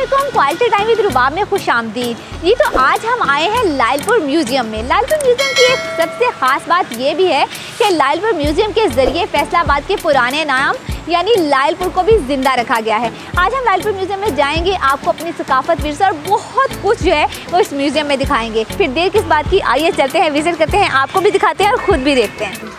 अस्सलामुअलैकुम, quality time with रुबाब में खुशामदीद। जी तो आज हम आए हैं लायलपुर म्यूज़ियम में। लायलपुर म्यूज़ियम की एक सबसे ख़ास बात ये भी है कि लायलपुर म्यूज़ियम के ज़रिए फैसलाबाद के पुराने नाम यानी लायलपुर को भी ज़िंदा रखा गया है। आज हम लायलपुर म्यूज़ियम में जाएंगे, आपको अपनी सकाफत विरसा और बहुत कुछ जो है वो इस म्यूज़ियम में दिखाएंगे। फिर देर किस बात की, आइए चलते हैं, विज़िट करते हैं, आपको भी दिखाते हैं और ख़ुद भी देखते हैं।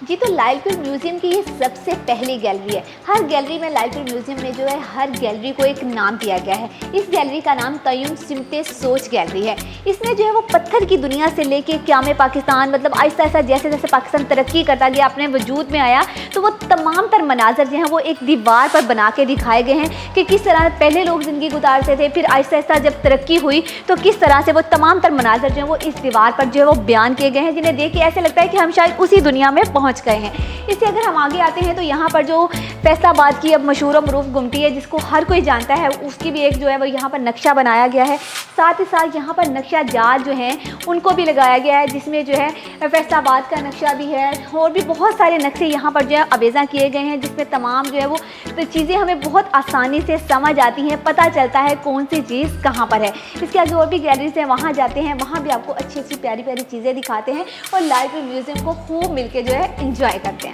जी तो लायलपुर म्यूज़ियम की ये सबसे पहली गैलरी है। हर गैलरी में लायलपुर म्यूज़ियम में जो है हर गैलरी को एक नाम दिया गया है। इस गैलरी का नाम कयूम सिमटे सोच गैलरी है। इसमें जो है वो पत्थर की दुनिया से लेके क़याम पाकिस्तान, मतलब आहिस्ता आहिस्ता जैसे जैसे पाकिस्तान तरक्की करता गया, अपने वजूद में आया, तो वो तमाम तर मनाजर जो हैं वो एक दीवार पर बना के दिखाए गए हैं कि किस तरह पहले लोग ज़िंदगी गुजारते थे, फिर आहिस्ता आहिस्ता जब तरक्की हुई तो किस तरह से वो तमाम तर मनाजर जो हैं वो इस दीवार पर जो है वो बयान किए गए हैं, जिन्हें देख के ऐसे लगता है कि हम शायद उसी दुनिया में पहुँच गए हैं। इससे अगर हम आगे आते हैं तो यहाँ पर जो फैसलाबाद की अब मशहूर और मरूफ गुमटी है, जिसको हर कोई जानता है, उसकी भी एक जो है वो यहाँ पर नक्शा बनाया गया है। साथ ही साथ यहाँ पर नक्शा जाल जो हैं उनको भी लगाया गया है, जिसमें जो है फैसलाबाद का नक्शा भी है और भी बहुत सारे नक्शे यहाँ पर जो है अवेज़ा किए गए हैं, जिसमें तमाम जो है वो तो चीज़ें हमें बहुत आसानी से समझ आती हैं, पता चलता है कौन सी चीज़ कहाँ पर है। इसके आगे और भी गैलरीज हैं, वहाँ जाते हैं, वहाँ भी आपको अच्छी अच्छी प्यारी प्यारी चीज़ें दिखाते हैं और लायलपुर म्यूज़ियम को खूब मिलके जो है इंजॉय करते हैं।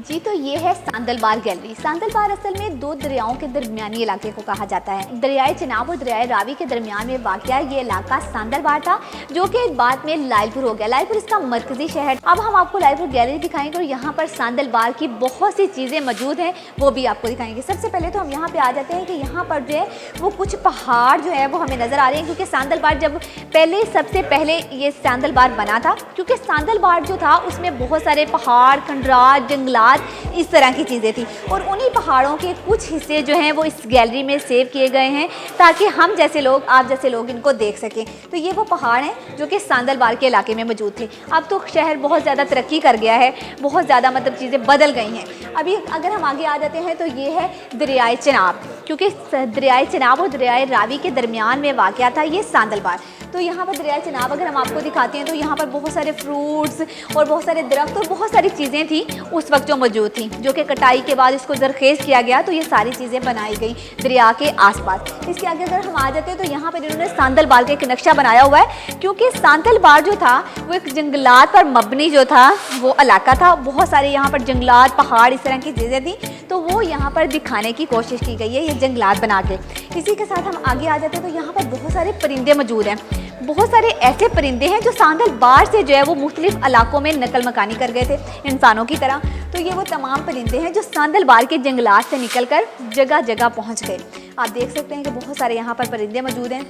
जी तो ये है सांदलबार गैलरी। सांदलबार असल में दो दरियाओं के दरमियानी इलाके को कहा जाता है। दरियाए चिनाब और दरियाए रावी के दरमियान में वाक़या ये इलाका सांदलबार था, जो कि बाद में लायलपुर हो गया। लायलपुर इसका मरकजी शहर। अब हम आपको लायलपुर गैलरी दिखाएंगे और यहाँ पर सांदलबार की बहुत सी चीज़ें मौजूद हैं, वो भी आपको दिखाएंगे। सबसे पहले तो हम यहाँ पर आ जाते हैं कि यहाँ पर जो है वो कुछ पहाड़ जो है वो हमें नज़र आ रहे हैं, क्योंकि सांदलबार जब पहले सबसे पहले ये सांदलबार बना था, क्योंकि सांदलबार जो था उसमें बहुत सारे पहाड़, खंडरात, जंगलात, इस तरह की चीज़ें थी और उन्हीं पहाड़ों के कुछ हिस्से जो हैं वो इस गैलरी में सेव किए गए हैं ताकि हम जैसे लोग, आप जैसे लोग इनको देख सकें। तो ये वो पहाड़ हैं जो कि सांदलबार के इलाके में मौजूद थे। अब तो शहर बहुत ज़्यादा तरक्की कर गया है, बहुत ज़्यादा मतलब चीज़ें बदल गई हैं। अभी अगर हम आगे आ जाते हैं तो ये है दरियाए चिनाब, क्योंकि दरियाए चिनाब और दरियाए रावी के दरमियान में वाक़या था ये सांदलबार। तो यहाँ पर दरियाए चिनाब अगर हम आपको दिखाते हैं तो यहाँ पर बहुत सारे फ्रूट्स और बहुत सारे दरख्त और बहुत सारी चीज़ें थी उस वक्त जो मौजूद थी, जो कि कटाई के बाद इसको जरखेज़ किया गया, तो ये सारी चीज़ें बनाई गई दरिया के आसपास। इसके आगे अगर हम आ जाते हैं तो यहाँ पर इन्होंने सांदलबार का एक नक्शा बनाया हुआ है, क्योंकि सांदलबार जो था वो एक जंगलात पर मबनी जो था वो इलाका था। बहुत सारे यहाँ पर जंगलात, पहाड़, इस तरह की चीज़ें थी, तो वो यहाँ पर दिखाने की कोशिश की गई है ये जंगलात बना के। इसी के साथ हम आगे आ जाते हैं तो यहाँ पर बहुत सारे परिंदे मौजूद हैं। बहुत सारे ऐसे परिंदे हैं जो सांदलबार से जो है वो मुख्तलिफ इलाकों में नकल मकानी कर गए थे इंसानों की तरह। तो ये वो तमाम परिंदे हैं जो सांदलबार के जंगलात से निकलकर जगह जगह पहुंच गए। आप देख सकते हैं कि बहुत सारे यहाँ पर परिंदे मौजूद हैं।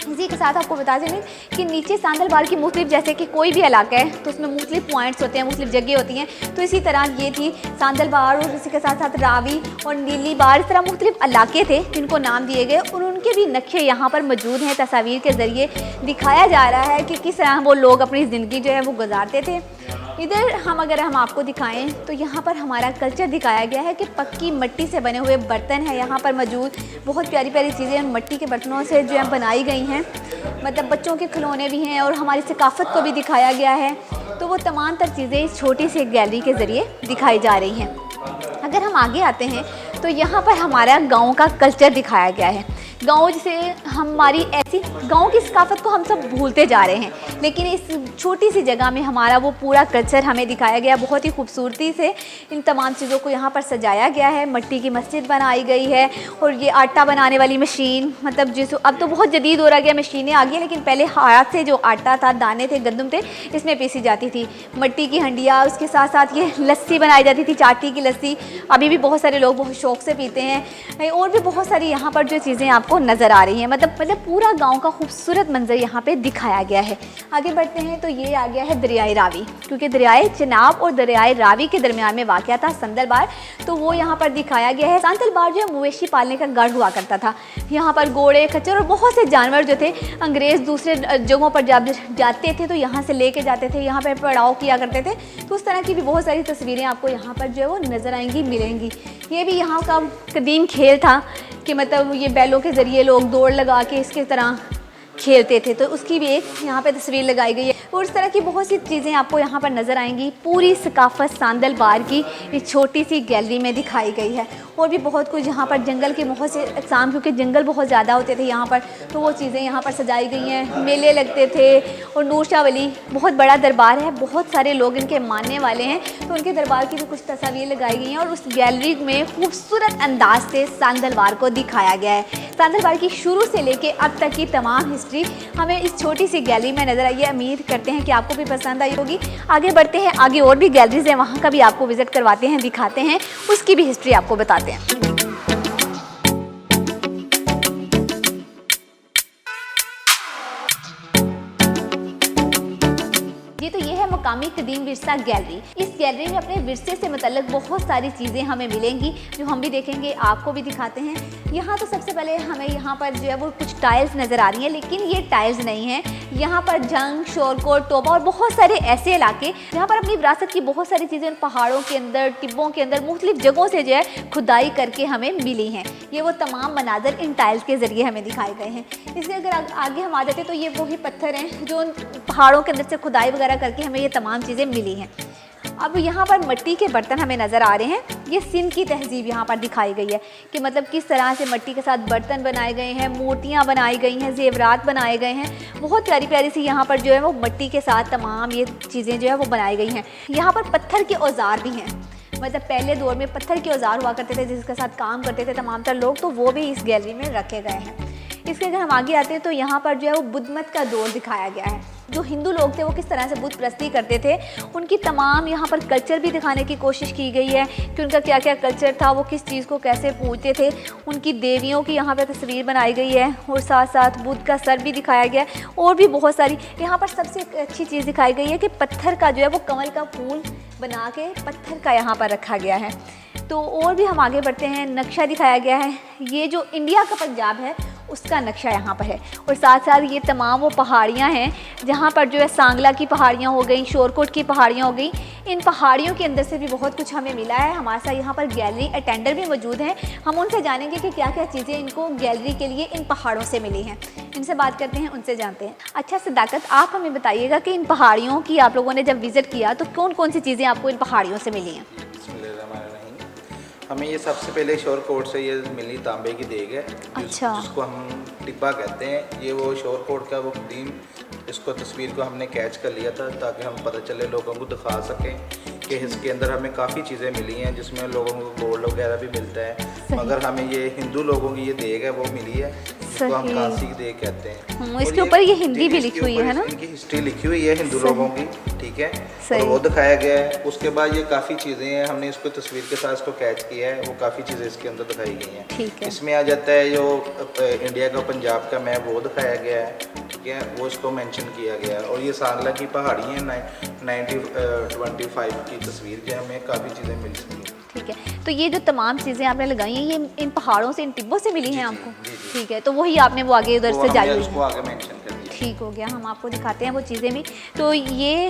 इसी के साथ आपको बता दें कि नीचे सांदलबार की मुख्तलिफ, जैसे कि कोई भी इलाका है तो उसमें मुख्तलिफ पॉइंट्स होते हैं, मुख्तलिफ जगह होती हैं, तो इसी तरह ये थी सांदलबार और इसी के साथ साथ रावी और नीलीबार, इस तरह मुख्तलिफ इलाके थे जिनको नाम दिए गए और उनके भी नक्शे यहाँ पर मौजूद हैं। तस्वीर के ज़रिए दिखाया जा रहा है कि किस तरह वो लोग अपनी ज़िंदगी जो है वो गुजारते थे। इधर अगर हम आपको दिखाएं तो यहाँ पर हमारा कल्चर दिखाया गया है कि पक्की मिट्टी से बने हुए बर्तन हैं यहाँ पर मौजूद। बहुत प्यारी प्यारी चीज़ें मिट्टी के बर्तनों से जो है बनाई गई हैं, मतलब बच्चों के खिलौने भी हैं और हमारी सकाफत को भी दिखाया गया है। तो वो तमाम तर चीज़ें इस छोटी सी गैलरी के ज़रिए दिखाई जा रही हैं। अगर हम आगे आते हैं तो यहाँ पर हमारा गाँव का कल्चर दिखाया गया है। गाँव जैसे हमारी ऐसी गाँव की सकाफत को हम सब भूलते जा रहे हैं, लेकिन इस छोटी सी जगह में हमारा वो पूरा कल्चर हमें दिखाया गया। बहुत ही खूबसूरती से इन तमाम चीज़ों को यहाँ पर सजाया गया है। मिट्टी की मस्जिद बनाई गई है और ये आटा बनाने वाली मशीन, मतलब जिस अब तो बहुत जदीद हो रहा गया, मशीनें आ गई, लेकिन पहले हाथ से जो आटा था, दाने थे, गंदम थे, इसमें पीसी जाती थी। मिट्टी की हंडिया, उसके साथ साथ ये लस्सी बनाई जाती थी, चाटी की लस्सी, अभी भी बहुत सारे लोग बहुत शौक़ से पीते हैं। और भी बहुत सारी यहाँ पर जो चीज़ें आपको आपको नज़र आ रही हैं। मतलब पूरा गांव का खूबसूरत मंजर यहाँ पे दिखाया गया है। आगे बढ़ते हैं तो ये आ गया है दरियाए रावी, क्योंकि दरियाए चिनाब और दरियाए रावी के दरमियान में वाक़या था सांदलबार, तो वो यहाँ पर दिखाया गया है। सांदलबार जो है मवेशी पालने का गढ़ हुआ करता था। यहाँ पर घोड़े, खच्चर और बहुत से जानवर जो थे अंग्रेज़ दूसरे जगहों पर जब जाते थे तो यहाँ से लेके जाते थे, यहाँ पर पड़ाव किया करते थे। तो उस तरह की भी बहुत सारी तस्वीरें आपको यहाँ पर जो है वो नज़र आएंगी, मिलेंगी। ये भी यहाँ का कदीम खेल था कि मतलब ये बैलों के ज़रिए लोग दौड़ लगा के इसके तरह खेलते थे, तो उसकी भी एक यहाँ पे तस्वीर लगाई गई है। और इस तरह की बहुत सी चीज़ें आपको यहाँ पर नज़र आएंगी। पूरी सकाफत सांदलबार की इस छोटी सी गैलरी में दिखाई गई है। और भी बहुत कुछ यहाँ पर जंगल के बहुत से अक़साम, क्योंकि जंगल बहुत ज़्यादा होते थे यहाँ पर, तो वो चीज़ें यहाँ पर सजाई गई हैं। मेले लगते थे और नूर शाह वली बहुत बड़ा दरबार है, बहुत सारे लोग इनके मानने वाले हैं, तो उनके दरबार की भी कुछ तस्वीरें लगाई गई हैं। और उस गैलरी में खूबसूरत अंदाज से सांदलबार को दिखाया गया है। सांदलबार की शुरू से लेके अब तक की तमाम हिस्ट्री हमें इस छोटी सी गैलरी में नज़र आई है। उम्मीद करते हैं कि आपको भी पसंद आई होगी। आगे बढ़ते हैं, आगे और भी गैलरीज हैं, वहाँ का भी आपको विज़िट करवाते हैं, दिखाते हैं, उसकी भी हिस्ट्री आपको बताते हैं। जी तो ये है मकामी कदीम विरसा गैलरी। इस गैलरी में अपने विरसे से मुतल्लिक बहुत सारी चीज़ें हमें मिलेंगी, जो हम भी देखेंगे, आपको भी दिखाते हैं। यहाँ तो सबसे पहले हमें यहाँ पर जो है वो कुछ टाइल्स नज़र आ रही हैं, लेकिन ये टाइल्स नहीं हैं। यहाँ पर जंग, शोरकोट, टोबा और बहुत सारे ऐसे इलाके जहाँ पर अपनी विरासत की बहुत सारी चीज़ें पहाड़ों के अंदर, टिब्बों के अंदर मुख्तलिफ जगहों से जो है खुदाई करके हमें मिली हैं। ये वो तमाम मनाजर इन टाइल्स के ज़रिए हमें दिखाए गए हैं। इसलिए अगर आगे हम आ जाते तो ये वही पत्थर हैं जो पहाड़ों के अंदर से खुदाई वगैरह करके हमें ये तमाम चीज़ें मिली हैं। अब यहाँ पर मिट्टी के बर्तन हमें नज़र आ रहे हैं। ये सिंध की तहजीब यहाँ पर दिखाई गई है कि मतलब किस तरह से मिट्टी के साथ बर्तन बनाए गए हैं, मूर्तियाँ बनाई गई हैं, जेवरात बनाए गए हैं। बहुत प्यारी प्यारी सी यहाँ पर जो है वो मिट्टी के साथ तमाम ये चीज़ें जो है वो बनाई गई हैं। यहाँ पर पत्थर के औजार भी हैं, मतलब पहले दौर में पत्थर के औजार हुआ करते थे जिसके साथ काम करते थे तमाम तर लोग, तो वो भी इस गैलरी में रखे गए हैं। इसके अगर हम आगे आते हैं तो यहाँ पर जो है वो बुद्ध मत का दौर दिखाया गया है। जो हिंदू लोग थे वो किस तरह से बुत परस्ती करते थे, उनकी तमाम यहाँ पर कल्चर भी दिखाने की कोशिश की गई है कि उनका क्या क्या कल्चर था, वो किस चीज़ को कैसे पूजते थे। उनकी देवियों की यहाँ पर तस्वीर बनाई गई है और साथ साथ बुद्ध का सर भी दिखाया गया है। और भी बहुत सारी यहाँ पर सबसे अच्छी चीज़ दिखाई गई है कि पत्थर का जो है वो कमल का फूल बना के पत्थर का यहाँ पर रखा गया है। तो और भी हम आगे बढ़ते हैं, नक्शा दिखाया गया है। ये जो इंडिया का पंजाब है उसका नक्शा यहाँ पर है। और साथ साथ ये तमाम वो पहाड़ियाँ हैं जहाँ पर जो है सांगला की पहाड़ियाँ हो गई, शोरकोट की पहाड़ियाँ हो गई। इन पहाड़ियों के अंदर से भी बहुत कुछ हमें मिला है। हमारे साथ यहाँ पर गैलरी अटेंडर भी मौजूद हैं, हम उनसे जानेंगे कि क्या क्या चीज़ें इनको गैलरी के लिए इन पहाड़ों से मिली हैं। इनसे बात करते हैं, उनसे जानते हैं। अच्छा सदाकत, आप हमें बताइएगा कि इन पहाड़ियों की आप लोगों ने जब विज़िट किया तो कौन कौन सी चीज़ें आपको इन पहाड़ियों से मिली हैं? हमें ये सबसे पहले शोरकोट से ये मिली तांबे की देग है। अच्छा। जिसको हम टिब्बा कहते हैं। ये वो शोरकोट का वो कदीम, इसको तस्वीर को हमने कैच कर लिया था ताकि हम पता चले, लोगों को दिखा सकें कि इसके अंदर हमें काफ़ी चीज़ें मिली हैं, जिसमें लोगों को गोल्ड वगैरह भी मिलता है। मगर हमें ये हिंदू लोगों की ये देग है वो मिली है, जिसको हम कांसी की देग कहते हैं। इसके ऊपर ये हिंदी भी लिखी हुई है ना, इनकी हिस्ट्री लिखी हुई है हिंदू लोगों की, ठीक है, और वो दिखाया गया है। उसके बाद ये काफ़ी चीज़ें हैं, हमने इसको तस्वीर के साथ इसको कैच किया है, वो काफ़ी चीज़ें इसके अंदर दिखाई गई हैं। ठीक है। इसमें आ जाता है जो इंडिया का पंजाब का मैप वो दिखाया गया है, ठीक है, वो इसको मेंशन किया गया है। और ये सांगला की पहाड़ी है 1925 की तस्वीर जो हमें काफ़ी चीज़ें मिल सकी। ठीक है, तो ये जो तमाम चीज़ें आपने लगाई हैं ये इन पहाड़ों से, इन टिब्बों से मिली हैं आपको? ठीक है, तो वही आपने वो आगे उधर से जाई हुई है। ठीक हो गया, हम आपको दिखाते हैं वो चीज़ें भी। तो ये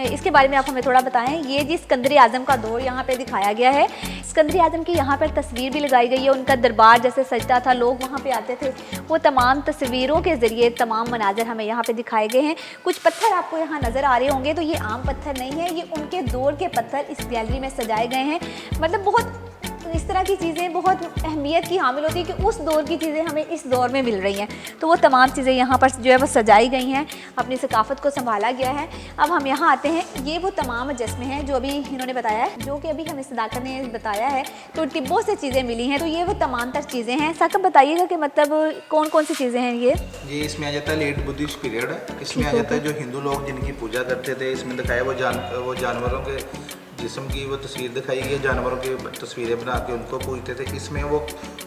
इसके बारे में आप हमें थोड़ा बताएं। ये जी सिकंदर आज़म का दौर यहाँ पे दिखाया गया है। सिकंदर आज़म की यहाँ पर तस्वीर भी लगाई गई है, उनका दरबार जैसे सजता था, लोग वहाँ पे आते थे, वो तमाम तस्वीरों के ज़रिए तमाम मनाजर हमें यहाँ पे दिखाए गए हैं। कुछ पत्थर आपको यहाँ नज़र आ रहे होंगे, तो ये आम पत्थर नहीं है, ये उनके दौर के पत्थर इस गैलरी में सजाए गए हैं। मतलब बहुत इस तरह की चीज़ें बहुत अहमियत की हामिल होती है कि उस दौर की चीज़ें हमें इस दौर में मिल रही हैं, तो वो तमाम चीज़ें यहाँ पर जो है वो सजाई गई हैं, अपनी सकाफ़त को संभाला गया है। अब हम यहाँ आते हैं, ये वो तमाम मुजस्मे हैं जो अभी इन्होंने बताया है, जो कि अभी हमें सदाकत ने बताया है, तो टिब्बों से चीज़ें मिली हैं, तो ये वो तमाम तर चीज़ें हैं। साकब बताइएगा कि मतलब कौन कौन सी चीज़ें हैं ये? जी, इसमें आ जाता है लेट बुद्धिस्ट पीरियड है। इसमें आ जाता है जो हिंदू लोग जिनकी पूजा करते थे, इसमें दिखाया वो जानवरों के जिस्म की वो तस्वीर दिखाई गई है, जानवरों की तस्वीरें बना के उनको पूजते थे। इसमें वो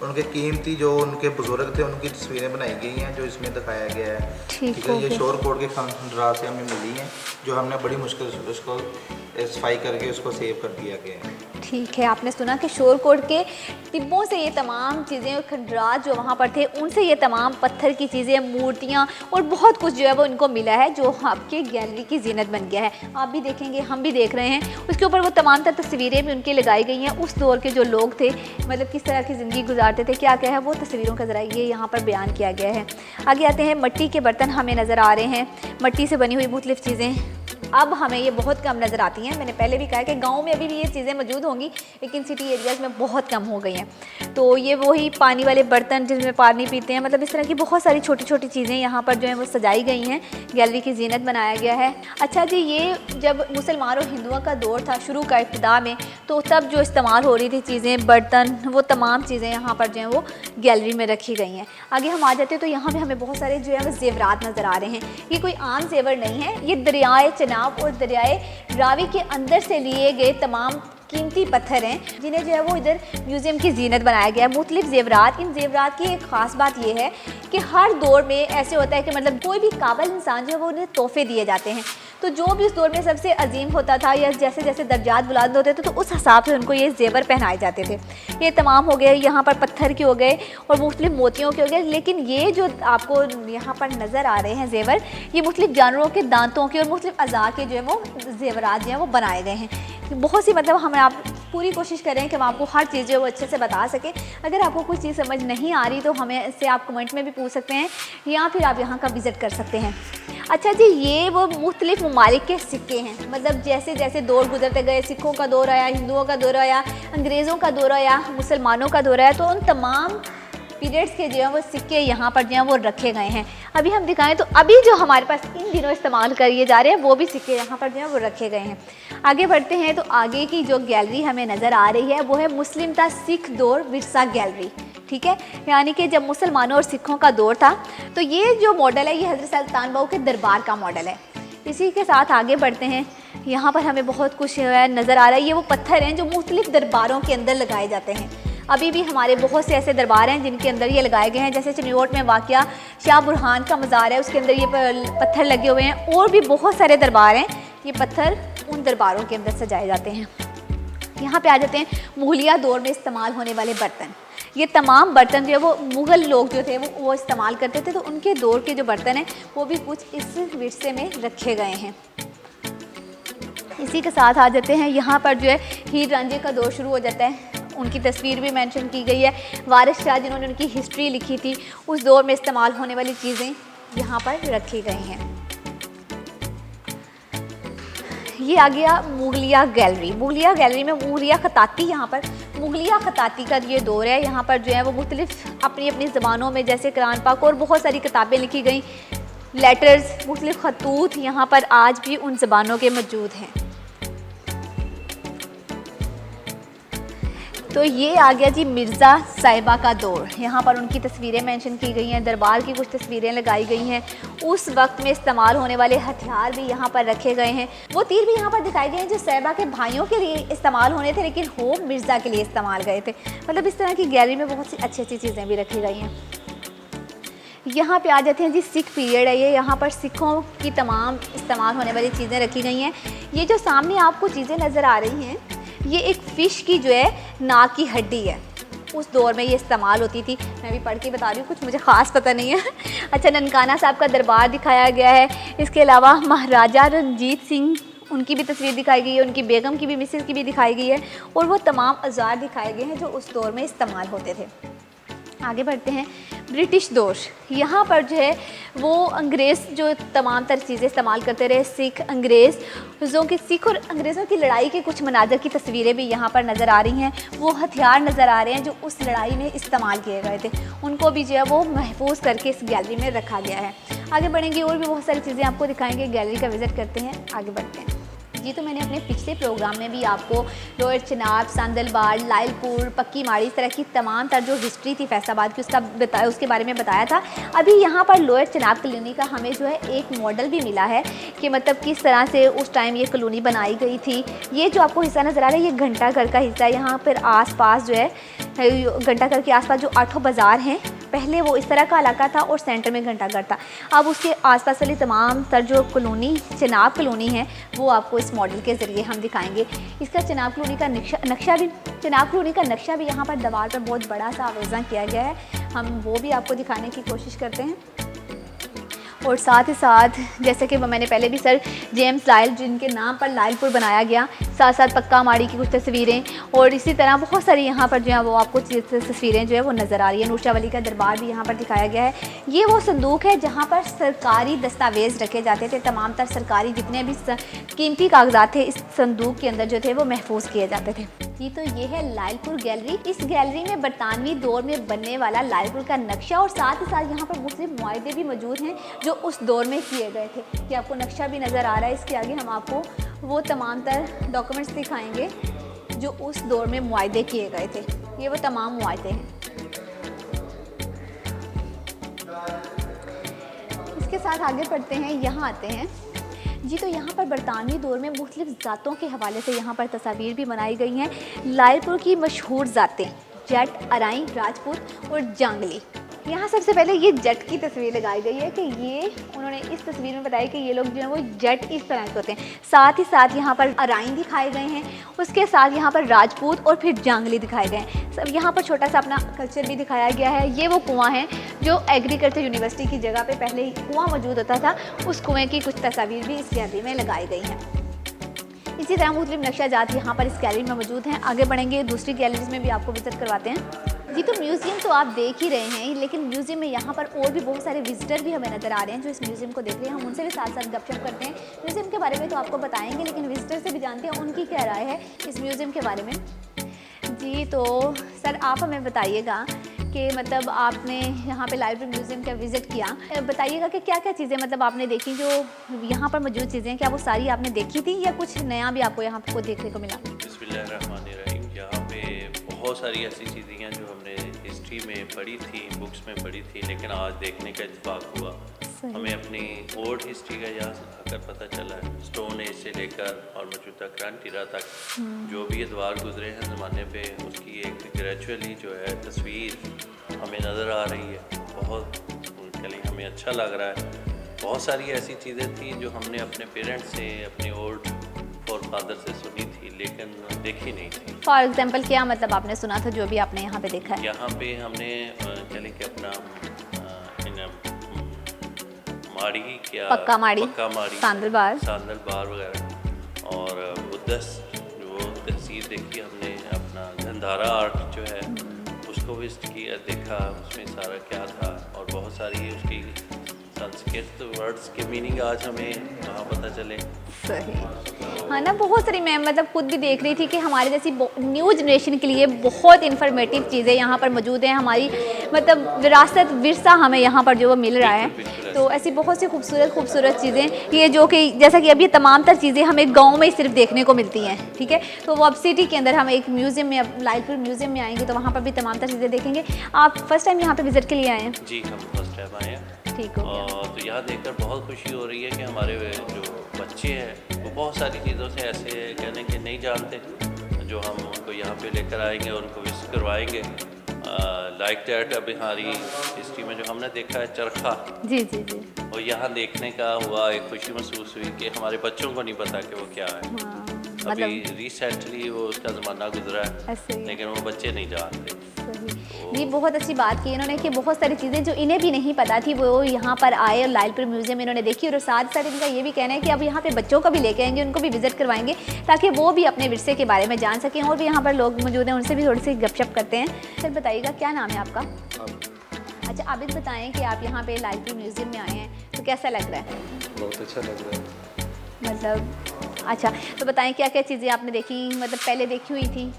उनके कीमती जो उनके बुजुर्ग थे उनकी तस्वीरें बनाई गई हैं जो इसमें दिखाया गया है। ठीक है, ये शोर कोट के खंडरा से हमें मिली हैं जो हमने बड़ी मुश्किल से उसको सफाई करके उसको सेव कर दिया गया है। ठीक है, आपने सुना कि शोर कोट के टिब्बों से ये तमाम चीज़ें, खंडरात जो वहाँ पर थे उनसे ये तमाम पत्थर की चीज़ें, मूर्तियाँ और बहुत कुछ जो है वो इनको मिला है जो आपके गैलरी की जीनत बन गया है। आप भी देखेंगे, हम भी देख रहे हैं। उसके ऊपर वो तमाम तर तस्वीरें भी उनकी लगाई गई हैं, उस दौर के जो लोग थे मतलब किस तरह की ज़िंदगी गुजारते थे, क्या क्या है वो तस्वीरों का ज़रा ये यहाँ पर बयान किया गया है। आगे आते हैं, मिट्टी के बर्तन हमें नज़र आ रहे हैं, मिट्टी से बनी हुई मुख्तलिफ़ चीज़ें अब हमें ये बहुत कम नज़र आती हैं। मैंने पहले भी कहा कि गांव में अभी भी ये चीज़ें मौजूद होंगी लेकिन सिटी एरियाज़ में बहुत कम हो गई हैं। तो ये वही पानी वाले बर्तन जिसमें पानी पीते हैं, मतलब इस तरह की बहुत सारी छोटी छोटी चीज़ें यहाँ पर जो है वो सजाई गई हैं, गैलरी की जीनत बनाया गया है। अच्छा जी, ये जब मुसलमान और हिंदुओं का दौर था शुरू का इब्तिदा में, तो तब जो इस्तेमाल हो रही थी चीज़ें, बर्तन, वो तमाम चीज़ें यहाँ पर जो हैं वो गैलरी में रखी गई हैं। आगे हम आ जाते हैं तो यहाँ पर हमें बहुत सारे जो है वो जेवरात नज़र आ रहे हैं। ये कोई आम जेवर नहीं है, ये दरियाए चनाब और दरियाए रावी के अंदर से लिए गए तमाम कीमती पत्थर हैं जिन्हें जो है वो इधर म्यूज़ियम की जीनत बनाया गया है। मुख्तलिफ जेवरात, इन जेवरात की एक ख़ास बात यह है कि हर दौर में ऐसे होता है कि मतलब कोई भी काबिल इंसान जो है वो उन्हें तोहफे दिए जाते हैं। तो जो भी उस दौर में सबसे अजीम होता था या जैसे जैसे दर्जात बुलंद होते थे तो उस हिसाब से उनको ये जेवर पहनाए जाते थे। ये तमाम हो गए, यहाँ पर पत्थर के हो गए और मुख्तलिफ मोतियों के हो गए। लेकिन ये जो आपको यहाँ पर नज़र आ रहे हैं जेवर, ये मुख्तलिफ जानवरों के दांतों के और मुख्तलिफ अज़ा के जो है वो जेवरात जो हैं वो बनाए गए हैं। बहुत सी मतलब हम आप पूरी कोशिश करें कि हम आपको हर चीज़ जो है वो अच्छे से बता सकें। अगर आपको कोई चीज़ समझ नहीं आ रही तो हमें इससे आप कमेंट में भी पूछ सकते हैं या फिर आप यहाँ का विज़िट कर सकते हैं। अच्छा जी, ये वो मुख्तलिफ ममालिक के सिक्के हैं, मतलब जैसे जैसे दौर गुजरते गए, सिखों का दौर आया, हिंदुओं का दौर आया, अंग्रेज़ों का दौर आया, मुसलमानों का दौर आया, तो उन तमाम पीरियड्स के जो है वो सिक्के यहाँ पर जो है वो रखे गए हैं। अभी हम दिखाएं तो अभी जो हमारे पास इन दिनों इस्तेमाल किए जा रहे हैं वो भी सिक्के यहाँ पर जो है वो रखे गए हैं। आगे बढ़ते हैं तो आगे की जो गैलरी हमें नज़र आ रही है वो है मुस्लिम ता सिख दौर विरसा गैलरी। ठीक है, यानी कि जब मुसलमानों और सिखों का दौर था तो ये जो मॉडल है ये हज़रत सुल्तान बहू के दरबार का मॉडल है। इसी के साथ आगे बढ़ते हैं, यहाँ पर हमें बहुत कुछ नज़र आ रहा है। ये वो पत्थर हैं जो मुख्तलिफ दरबारों के अंदर लगाए जाते हैं। अभी भी हमारे बहुत से ऐसे दरबार हैं जिनके अंदर ये लगाए गए हैं, जैसे चनियोट में वाक़या शाह बुरहान का मज़ार है, उसके अंदर ये पत्थर लगे हुए हैं। और भी बहुत सारे दरबार हैं, ये पत्थर उन दरबारों के अंदर सजाए जाते हैं। यहाँ पे आ जाते हैं मुगलिया दौर में इस्तेमाल होने वाले बर्तन। ये तमाम बर्तन जो है वो मुग़ल लोग जो थे वो इस्तेमाल करते थे, तो उनके दौर के जो बर्तन हैं वो भी कुछ इस विरसे में रखे गए हैं। इसी के साथ आ जाते हैं, यहाँ पर जो है हीर रांझे का दौर शुरू हो जाता है, उनकी तस्वीर भी मेंशन की गई है। वारिस शाह जिन्होंने उनकी हिस्ट्री लिखी थी, उस दौर में इस्तेमाल होने वाली चीज़ें यहाँ पर रखी गई हैं। ये आ गया मुगलिया गैलरी। मुगलिया गैलरी में मुगलिया खताती, यहाँ पर मुगलिया खताती का ये दौर है। यहाँ पर जो है वो मुख्तलिफ अपनी अपनी ज़बानों में जैसे कुरान पाक और बहुत सारी किताबें लिखी गई, लेटर्स, मुख्तलिफ खतूत यहाँ पर आज भी उन ज़बानों के मौजूद हैं। तो ये आ गया जी मिर्ज़ा साहिबा का दौर। यहाँ पर उनकी तस्वीरें मेंशन की गई हैं, दरबार की कुछ तस्वीरें लगाई गई हैं। उस वक्त में इस्तेमाल होने वाले हथियार भी यहाँ पर रखे गए हैं। वो तीर भी यहाँ पर दिखाए गए हैं जो साहिबा के भाइयों के लिए इस्तेमाल होने थे लेकिन वो मिर्ज़ा के लिए इस्तेमाल गए थे। मतलब इस तरह की गैलरी में बहुत सी अच्छी अच्छी चीज़ें भी रखी गई हैं। यहाँ पे आ जाते हैं जी सिख पीरियड है ये। यहाँ पर सिखों की तमाम इस्तेमाल होने वाली चीज़ें रखी गई हैं। ये जो सामने आपको चीज़ें नज़र आ रही हैं ये एक फ़िश की जो है नाक की हड्डी है। उस दौर में ये इस्तेमाल होती थी। मैं भी पढ़ के बता रही हूँ, कुछ मुझे ख़ास पता नहीं है। अच्छा, ननकाना साहब का दरबार दिखाया गया है। इसके अलावा महाराजा रणजीत सिंह, उनकी भी तस्वीर दिखाई गई है, उनकी बेगम की भी, मिसेस की भी दिखाई गई है और वो तमाम औज़ार दिखाए गए हैं जो उस दौर में इस्तेमाल होते थे। आगे बढ़ते हैं, ब्रिटिश दौर। यहाँ पर जो है वो अंग्रेज़ जो तमाम तर चीज़ें इस्तेमाल करते रहे, सिख और अंग्रेज़ों की लड़ाई के कुछ मनाज़र की तस्वीरें भी यहाँ पर नज़र आ रही हैं। वो हथियार नज़र आ रहे हैं जो उस लड़ाई में इस्तेमाल किए गए थे, उनको भी जो है वो महफूज करके इस गैलरी में रखा गया है। आगे बढ़ेंगे और भी बहुत सारी चीज़ें आपको दिखाएंगे। गैलरी का विज़िट करते हैं, आगे बढ़ते हैं। जी तो मैंने अपने पिछले प्रोग्राम में भी आपको लोअर चिनाब, सांदलबार, लायलपुर, पक्की माड़ी, इस तरह की तमाम तर जो हिस्ट्री थी फैसलाबाद की उसके बारे में बताया था। अभी यहाँ पर लोअर चिनाब कॉलोनी का हमें जो है एक मॉडल भी मिला है कि मतलब किस तरह से उस टाइम ये कॉलोनी बनाई गई थी। ये जो आपको हिस्सा नज़र आ रहा है ये घंटा घर का हिस्सा है। यहाँ पर आसपास जो है घंटा घर के आसपास जो 8 बाज़ार हैं, पहले वो इस तरह का इलाका था और सेंटर में घंटा घर था। अब उसके आसपास वाली तमाम तर जो कॉलोनी चिनाब कॉलोनी है वो आपको इस मॉडल के ज़रिए हम दिखाएंगे। इसका चिनाब कॉलोनी का नक्शा भी यहाँ पर दीवार पर बहुत बड़ा सा आवेज़ा किया गया है। हम वो भी आपको दिखाने की कोशिश करते हैं। और साथ ही साथ जैसे कि मैंने पहले भी सर जेम्स लायल जिनके नाम पर लायलपुर बनाया गया, साथ साथ पक्का माड़ी की कुछ तस्वीरें और इसी तरह बहुत सारी यहाँ पर जो है वो आपको तस्वीरें जो है वो नज़र आ रही है। नूरशाह वली का दरबार भी यहाँ पर दिखाया गया है। ये वो संदूक है जहाँ पर सरकारी दस्तावेज़ रखे जाते थे। तमाम तर सरकारी जितने भी कीमती कागजात थे इस संदूक के अंदर जो थे वो महफूज किए जाते थे। जी तो ये है लायलपुर गैलरी। इस गैलरी में बरतानवी दौर में बनने वाला लायलपुर का नक्शा और साथ ही साथ यहाँ पर मुख्तलिफ मुआहदे भी मौजूद हैं जो उस दौर में किए गए थे। कि आपको नक्शा भी नज़र आ रहा है। इसके आगे हम आपको वो तमाम तर डॉक्यूमेंट्स दिखाएंगे जो उस दौर में मुआहदे किए गए थे। ये वो तमाम मुआहदे हैं। इसके साथ आगे बढ़ते हैं, यहाँ आते हैं। जी तो यहाँ पर बरतानवी दौर में मुख्तलिफ ज़ातों के हवाले से यहाँ पर तस्वीर भी बनाई गई हैं। लायलपुर की मशहूर ज़ातें जट, अराई, राजपूत और जांगली। यहाँ सबसे पहले ये जट की तस्वीर लगाई गई है कि ये उन्होंने इस तस्वीर में बताया कि ये लोग जो है वो जट इस तरह के होते हैं। साथ ही साथ यहाँ पर अराइन दिखाए गए हैं, उसके साथ यहाँ पर राजपूत और फिर जांगली दिखाए गए हैं। सब यहाँ पर छोटा सा अपना कल्चर भी दिखाया गया है। ये वो कुआं है जो एग्रीकल्चर यूनिवर्सिटी की जगह पर पहले ही कुआं मौजूद होता था। उस कुएँ की कुछ तस्वीर भी इस गैलरी में लगाई गई हैं। इसी तरह मुख्तलिफ नक्शा जात यहाँ पर इस गैलरी में मौजूद हैं। आगे बढ़ेंगे, दूसरी गैलरीज में भी आपको विजिट करवाते हैं। जी तो म्यूज़ियम तो आप देख ही रहे हैं, लेकिन म्यूज़ियम में यहाँ पर और भी बहुत सारे विजिटर भी हमें नज़र आ रहे हैं जो इस म्यूज़ियम को देख रहे हैं। हम उनसे भी साथ साथ गपशप करते हैं। म्यूज़ियम के बारे में तो आपको बताएंगे, लेकिन विजिटर से भी जानते हैं उनकी क्या राय है इस म्यूज़ियम के बारे में। जी तो सर आप हमें बताइएगा कि मतलब आपने यहाँ पे लायलपुर म्यूज़ियम का विज़िट किया, बताइएगा कि क्या क्या चीज़ें मतलब आपने देखी जो यहाँ पर मौजूद चीज़ें, क्या वो सारी आपने देखी थी या कुछ नया भी आपको यहाँ को देखने को मिला? बिस्मिल्लाहिर्रहमानिर्रहीम। यहाँ पे बहुत सारी ऐसी चीज़ें हैं जो हमने हिस्ट्री में पढ़ी थी, बुक्स में पढ़ी थी, लेकिन आज देखने का इत्तेफाक हुआ। हमें अपनी ओल्ड हिस्ट्री का यहाँ आकर पता चला है। स्टोन एज से लेकर और मौजूदा क्रांति इरा तक जो भी अदवार गुजरे हैं ज़माने पे, उसकी एक ग्रेजुअली जो है तस्वीर हमें नज़र आ रही है। बहुत चलिए हमें अच्छा लग रहा है। बहुत सारी ऐसी चीज़ें थी जो हमने अपने पेरेंट्स से, अपने ओल्ड फादर से सुनी थी लेकिन देखी नहीं थी। फॉर एग्जाम्पल क्या मतलब आपने सुना था जो भी आपने यहाँ पे देखा है? यहाँ पे हमने चलिए कि अपना माड़ी क्या पक्का माड़ी, सांदलबार वगैरह और उदस वो तहसील देखी हमने। अपना गंधारा आर्ट जो है उसको विजिट किया, देखा उसमें सारा क्या था और बहुत सारी उसकी संस्कृत वर्ड्स के मीनिंग आज हमें कहाँ पता चले। सही हाँ ना, बहुत सारी मैं मतलब खुद भी देख रही थी कि हमारे जैसी न्यू जनरेशन के लिए बहुत इन्फॉर्मेटिव चीज़ें यहाँ पर मौजूद हैं। हमारी मतलब विरासत विरसा हमें यहाँ पर जो वो मिल रहा है। तो ऐसी बहुत सी खूबसूरत चीज़ें ये जो कि जैसा कि अब ये तमाम तर चीज़ें हमें गाँव में सिर्फ देखने को मिलती हैं, ठीक है। तो वो अब सिटी के अंदर हम एक म्यूज़ियम में, अब लायलपुर म्यूज़ियम में आएंगे तो वहाँ पर भी तमाम तर चीज़ें देखेंगे। आप फर्स्ट टाइम यहाँ पर विज़िट के लिए आए हैं? जी हम फर्स्ट टाइम आए हैं। ठीक हो गया। तो यहाँ देखकर बहुत खुशी हो रही है कि हमारे जो बच्चे हैं वो बहुत सारी चीज़ों से ऐसे कहने के नहीं जानते, जो हम उनको यहाँ पे लेकर आएंगे और उनको विजिट करवाएंगे। लाइक दैट अब हमारी हिस्ट्री में जो हमने देखा है चरखा, जी और यहाँ देखने का हुआ, एक खुशी महसूस हुई कि हमारे बच्चों को नहीं पता कि वो क्या है। हाँ, अभी रिसेंटली वो उसका ज़माना गुजरा है ऐसे लेकिन वो बच्चे नहीं जानते। जी बहुत अच्छी बात की इन्होंने कि बहुत सारी चीज़ें जो इन्हें भी नहीं पता थी वो यहाँ पर आए और लायलपुर म्यूज़ियम इन्होंने देखी। और साथ साथ इनका ये भी कहना है कि अब यहाँ पे बच्चों को भी लेके आएंगे, उनको भी विजिट करवाएंगे ताकि वो भी अपने विरसे के बारे में जान सकें। और भी यहाँ पर लोग मौजूद हैं, उनसे भी थोड़ी सी गपशप करते हैं। सर बताइएगा क्या नाम है आपका? अच्छा आबिद बताएं कि आप यहाँ पे लायलपुर म्यूज़ियम में आए हैं तो कैसा लग रहा है? बहुत अच्छा लग रहा है। मतलब अच्छा तो बताएं क्या क्या चीज़ें आपने देखी, मतलब पहले देखी हुई थी?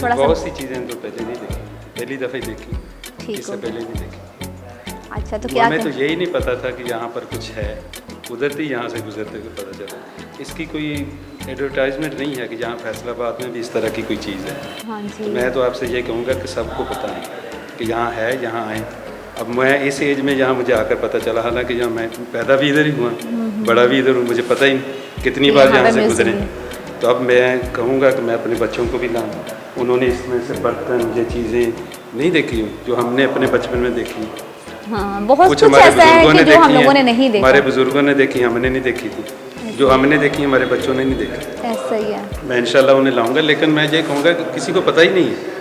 बहुत सी चीज़ें तो पहले नहीं देखी, पहली दफ़े देखी, ठीक इससे हो पहले नहीं देखी। अच्छा तो क्या हमें तो यही नहीं पता था कि यहाँ पर कुछ है। कुदरती यहाँ से गुजरते हुए पता चला। इसकी कोई एडवर्टाइजमेंट नहीं है कि जहाँ फैसलाबाद में भी इस तरह की कोई चीज़ है। हाँ तो जी। मैं तो आपसे ये कहूँगा कि सबको पता है कि यहाँ है, यहाँ आएँ। अब मैं इस एज में यहाँ मुझे आकर पता चला, हालांकि यहाँ मैं पैदा भी इधर ही हुआ, बड़ा भी इधर हूँ, मुझे पता ही नहीं कितनी बार यहाँ यहाँ पे से गुजरे। म्यूजियम तो अब मैं कहूँगा कि मैं अपने बच्चों को भी लाऊँ। उन्होंने इसमें से बर्तन, ये चीज़ें नहीं देखी हो जो हमने अपने बचपन में देखी। हाँ, बहुत कुछ हमारे ऐसा है बुजुर्गों कि ने जो हम देखी लोगों ने हैं, नहीं देखा। हमारे बुजुर्गों ने देखी, हमने नहीं देखी थी। जो हमने देखी हमारे बच्चों ने नहीं देखी। ऐसा ही है। मैं इंशाल्लाह उन्हें लाऊंगा, लेकिन मैं ये कहूँगा कि किसी को पता ही नहीं है।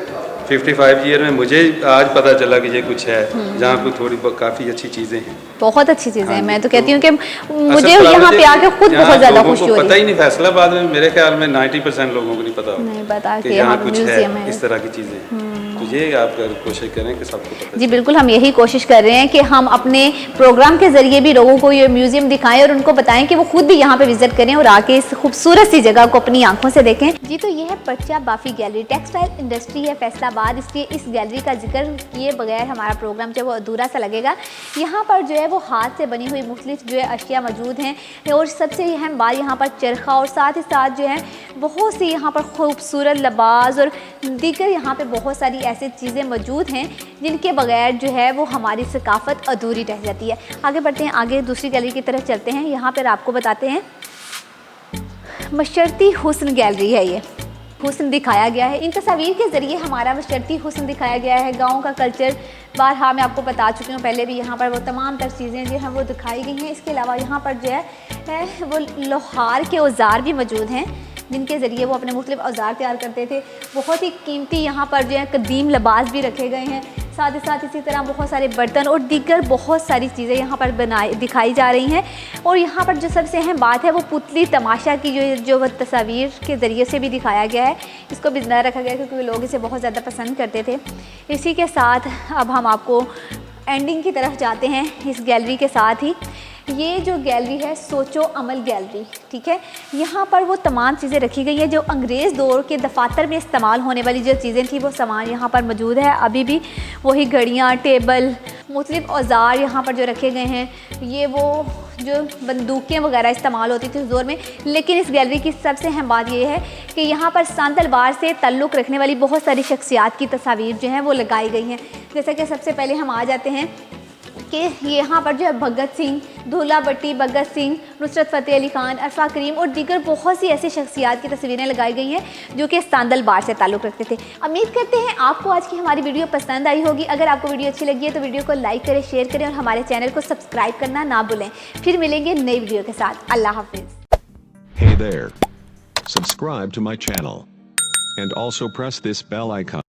55 ईयर में मुझे आज पता चला कि ये कुछ है, जहाँ पर थोड़ी काफ़ी अच्छी चीज़ें हैं। बहुत अच्छी चीज़ें हैं। हाँ, मैं तो कहती हूँ कि मुझे असल यहाँ प्रॉब्लम पे आके खुद यहाँ बहुत ज़्यादा लोगों खुशी को हो रही पता है। ही नहीं, फैसलाबाद में मेरे ख्याल में 90% लोगों को नहीं पता होगा नहीं पता कि कि यहाँ यहाँ कुछ म्यूजियम है, है। इस तरह की चीज़ें। तो ये आप कोशिश करें कि सबको पता जी बिल्कुल, हम यही कोशिश कर रहे हैं कि हम अपने प्रोग्राम के जरिए भी लोगों को ये म्यूजियम दिखाएं और उनको बताएं कि वो खुद भी यहाँ पे विजिट करें और आके इस खूबसूरत सी जगह को अपनी आंखों से देखें। जी तो ये है पर्चा बाफी गैलरी, टेक्सटाइल इंडस्ट्री है फैसलाबाद, इसलिए इस गैलरी का जिक्र किए बगैर हमारा प्रोग्राम जो है वो अधूरा सा लगेगा। यहाँ पर जो है वो हाथ से बनी हुई मुख्तलिफ जो है अशिया मौजूद हैं और सबसे अहम बात यहाँ पर चरखा और साथ ही साथ जो है बहुत सी यहाँ पर खूबसूरत लिबास और दीगर यहाँ पे बहुत सारी ऐसी चीज़ें मौजूद हैं जिनके बगैर जो है वो हमारी सकाफ़त अधूरी रह जाती है। आगे बढ़ते हैं, आगे दूसरी गैलरी की तरफ चलते हैं। यहाँ पर आपको बताते हैं मशरती हुस्न गैलरी है। ये हुस्न दिखाया गया है, इन तस्वीर के ज़रिए हमारा मशरती हुस्न दिखाया गया है। गाँव का कल्चर बारहा मैं आपको बता चुकी हूँ पहले भी, यहाँ पर वो तमाम तर चीज़ें जो हैं वो दिखाई गई हैं। इसके अलावा यहाँ पर जो है वो लोहार के औज़ार भी मौजूद हैं जिनके ज़रिए वो अपने मुख्तलिफ औज़ार तैयार करते थे। बहुत ही कीमती यहाँ पर जो है कदीम लिबास भी रखे गए हैं। साथ ही साथ इसी तरह बहुत सारे बर्तन और दीगर बहुत सारी चीज़ें यहाँ पर दिखाई जा रही हैं। और यहाँ पर जो सबसे अहम बात है वो पुतली तमाशा की जो वो तस्वीर के ज़रिए से भी दिखाया गया है। इसको भी ज़िंदा रखा गया है क्योंकि लोग इसे बहुत ज़्यादा पसंद करते थे। इसी के साथ अब हम आपको एंडिंग की तरफ जाते हैं इस गैलरी के साथ ही। ये जो गैलरी है सोचो अमल गैलरी, ठीक है। यहाँ पर वो तमाम चीज़ें रखी गई हैं जो अंग्रेज़ दौर के दफातर में इस्तेमाल होने वाली जो चीज़ें थी वो सामान यहाँ पर मौजूद है। अभी भी वही घड़ियाँ, टेबल, मुख्तलिफ औज़ार यहाँ पर जो रखे गए हैं। ये वो जो बंदूकें वगैरह इस्तेमाल होती थी उस दौर में। लेकिन इस गैलरी की सबसे अहम बात ये है कि यहाँ पर सांदलबार से ताल्लुक़ रखने वाली बहुत सारी शख्सियात की तस्वीर जो हैं वो लगाई गई हैं। जैसा कि सबसे पहले हम आ जाते हैं कि यहाँ पर जो है भगत सिंह, धूला भट्टी, भगत सिंह, नुसरत फ़तेह अली खान, अरफा करीम और दीगर बहुत सी ऐसी शख्सियात की तस्वीरें लगाई गई हैं जो कि सांदलबार से ताल्लुक़ रखते थे। उम्मीद करते हैं आपको आज की हमारी वीडियो पसंद आई होगी। अगर आपको वीडियो अच्छी लगी है तो वीडियो को लाइक करें, शेयर करें और हमारे चैनल को सब्सक्राइब करना ना भूलें। फिर मिलेंगे नई वीडियो के साथ। अल्लाह हाफिज़। Hey there. Subscribe to my channel. And also press this bell icon.